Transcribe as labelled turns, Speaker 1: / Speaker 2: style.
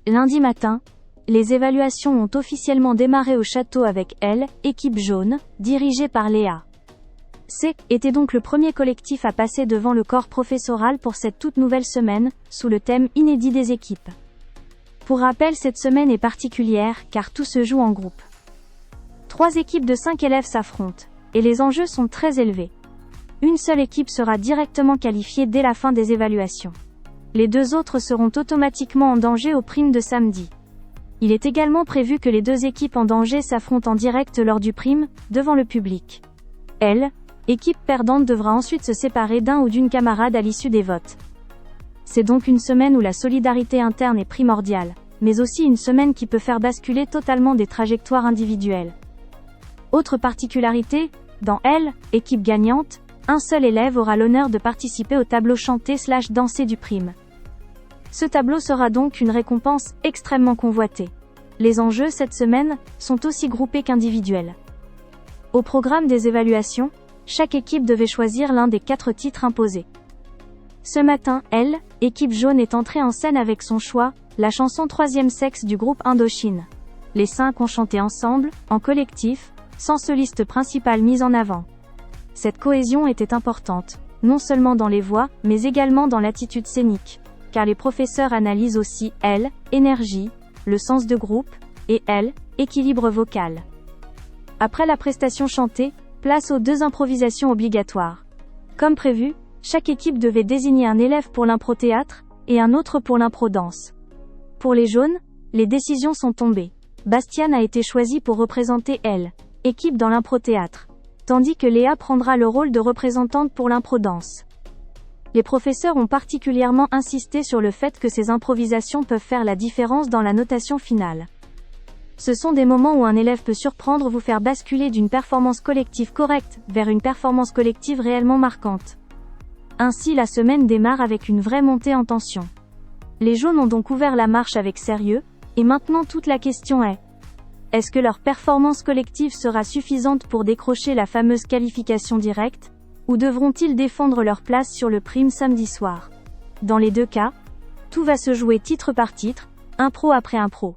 Speaker 1: Lundi matin, les évaluations ont officiellement démarré au château avec L, équipe jaune, dirigée par Léa. C était donc le premier collectif à passer devant le corps professoral pour cette toute nouvelle semaine, sous le thème inédit des équipes. Pour rappel, cette semaine est particulière, car tout se joue en groupe. 3 équipes de 5 élèves s'affrontent, et les enjeux sont très élevés. Une seule équipe sera directement qualifiée dès la fin des évaluations. Les 2 autres seront automatiquement en danger aux primes de samedi. Il est également prévu que les 2 équipes en danger s'affrontent en direct lors du prime, devant le public. L, équipe perdante, devra ensuite se séparer d'un ou d'une camarade à l'issue des votes. C'est donc une semaine où la solidarité interne est primordiale, mais aussi une semaine qui peut faire basculer totalement des trajectoires individuelles. Autre particularité, dans L, équipe gagnante, un seul élève aura l'honneur de participer au tableau chanté/dansé du prime. Ce tableau sera donc une récompense extrêmement convoitée. Les enjeux cette semaine sont aussi groupés qu'individuels. Au programme des évaluations, chaque équipe devait choisir l'un des 4 titres imposés. Ce matin, L, équipe jaune, est entrée en scène avec son choix, la chanson Troisième sexe du groupe Indochine. Les 5 ont chanté ensemble, en collectif, sans soliste principal mis en avant. Cette cohésion était importante, non seulement dans les voix, mais également dans l'attitude scénique, car les professeurs analysent aussi L, énergie, le sens de groupe, et L, équilibre vocal. Après la prestation chantée, place aux 2 improvisations obligatoires. Comme prévu, chaque équipe devait désigner un élève pour l'impro-théâtre, et un autre pour l'impro-danse. Pour les jaunes, les décisions sont tombées. Bastiane a été choisie pour représenter L, équipe dans l'impro-théâtre, tandis que Léa prendra le rôle de représentante pour l'impro-danse. Les professeurs ont particulièrement insisté sur le fait que ces improvisations peuvent faire la différence dans la notation finale. Ce sont des moments où un élève peut surprendre, vous faire basculer d'une performance collective correcte vers une performance collective réellement marquante. Ainsi, la semaine démarre avec une vraie montée en tension. Les jaunes ont donc ouvert la marche avec sérieux, et maintenant toute la question est: est-ce que leur performance collective sera suffisante pour décrocher la fameuse qualification directe, ou devront-ils défendre leur place sur le prime samedi soir? Dans les 2 cas, tout va se jouer titre par titre, impro après impro.